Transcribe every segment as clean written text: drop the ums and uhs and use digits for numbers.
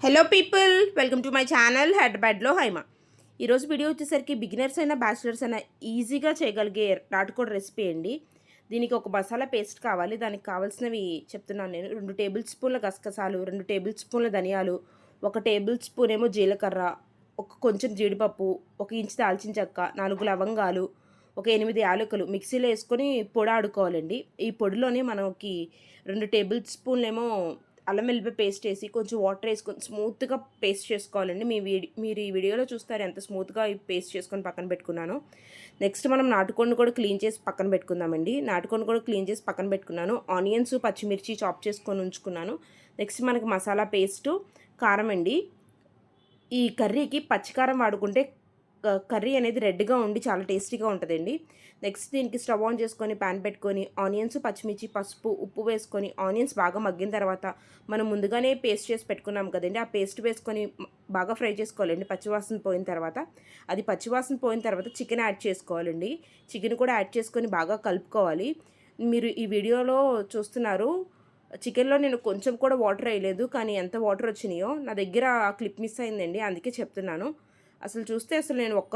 Hello people, welcome to my channel హెడ్ బెడ్లో హైమ. ఈరోజు వీడియో వచ్చేసరికి బిగినర్స్ అయినా బ్యాచిలర్స్ అయినా ఈజీగా చేయగలిగే నాటుకోడి రెసిపీ అండి. దీనికి ఒక మసాలా పేస్ట్ కావాలి. దానికి కావాల్సినవి చెప్తున్నాను నేను. 2 టేబుల్ స్పూన్ల గసగసాలు, 2 టేబుల్ స్పూన్ల ధనియాలు, 1 టేబుల్ స్పూన్ ఏమో జీలకర్ర, కొంచెం జీడిపప్పు, 1 ఇంచు దాల్చిన చెక్క, 4 లవంగాలు, ఒక 8 యాలకులు మిక్సీలో వేసుకొని పొడి ఆడుకోవాలండి. ఈ పొడిలోనే మనకి 2 టేబుల్ స్పూన్లేమో అల్లం వెల్లిపాయ పేస్ట్ వేసి కొంచెం వాటర్ వేసుకొని స్మూత్గా పేస్ట్ చేసుకోవాలండి. మీరు ఈ వీడియోలో చూస్తారు ఎంత స్మూత్గా ఈ పేస్ట్ చేసుకొని పక్కన పెట్టుకున్నాను. నెక్స్ట్ మనం నాటుకోడిని కూడా క్లీన్ చేసి పక్కన పెట్టుకుందామండి. నాటుకోడిని కూడా క్లీన్ చేసి పక్కన పెట్టుకున్నాను. ఆనియన్స్, పచ్చిమిర్చి చాప్ చేసుకొని ఉంచుకున్నాను. నెక్స్ట్ మనకి మసాలా పేస్టు, కారం అండి. ఈ కర్రీకి పచ్చికారం వాడుకుంటే కర్రీ అనేది రెడ్గా ఉండి చాలా టేస్టీగా ఉంటుందండి. నెక్స్ట్ దీనికి స్టవ్ ఆన్ చేసుకొని ప్యాన్ పెట్టుకొని ఆనియన్స్, పచ్చిమిర్చి, పసుపు, ఉప్పు వేసుకొని ఆనియన్స్ బాగా మగ్గిన తర్వాత మనం ముందుగానే పేస్ట్ చేసి పెట్టుకున్నాం కదండి, ఆ పేస్ట్ వేసుకొని బాగా ఫ్రై చేసుకోవాలండి. పచ్చివాసన పోయిన తర్వాత పచ్చివాసన పోయిన తర్వాత చికెన్ యాడ్ చేసుకోవాలండి. చికెన్ కూడా యాడ్ చేసుకొని బాగా కలుపుకోవాలి. మీరు ఈ వీడియోలో చూస్తున్నారు, చికెన్లో నేను కొంచెం కూడా వాటర్ వేయలేదు, కానీ ఎంత వాటర్ వచ్చినాయో నా దగ్గర ఆ క్లిప్ మిస్ అయిందండి, అందుకే చెప్తున్నాను. అసలు నేను ఒక్క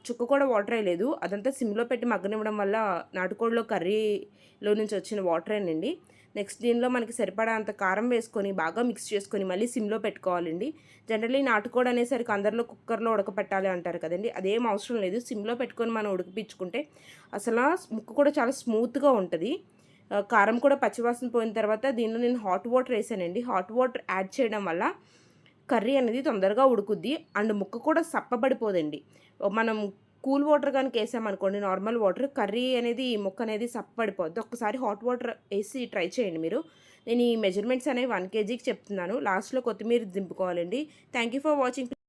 చుక్క కూడా వాటర్ వేయలేదు. అదంతా సిమ్లో పెట్టి మగ్గనివ్వడం వల్ల నాటుకోడిలో కర్రీలో నుంచి వచ్చిన వాటరేనండి. నెక్స్ట్ దీనిలో మనకి సరిపడా అంత కారం వేసుకొని బాగా మిక్స్ చేసుకొని మళ్ళీ సిమ్లో పెట్టుకోవాలండి. జనరల్లీ నాటుకోడి అనేసరికి అందరిలో కుక్కర్లో ఉడకపెట్టాలి అంటారు కదండి, అదేం అవసరం లేదు. సిమ్లో పెట్టుకొని మనం ఉడికిపించుకుంటే అసలు ముక్క కూడా చాలా స్మూత్గా ఉంటుంది. కారం కూడా పచ్చివాసన పోయిన తర్వాత దీనిలో నేను హాట్ వాటర్ వేసానండి. హాట్ వాటర్ యాడ్ చేయడం వల్ల కర్రీ అనేది తొందరగా ఉడుకుద్ది అండ్ ముక్క కూడా సప్పబడిపోదండి. మనం కూల్ వాటర్ కనుక వేసామనుకోండి, నార్మల్ వాటర్, కర్రీ అనేది ముక్క అనేది సప్పబడిపోద్ది. ఒక్కసారి హాట్ వాటర్ వేసి ట్రై చేయండి మీరు. నేను ఈ మెజర్మెంట్స్ అనేవి 1 kgకి చెప్తున్నాను. లాస్ట్లో కొత్తిమీర దింపుకోవాలండి. Thank you for watching.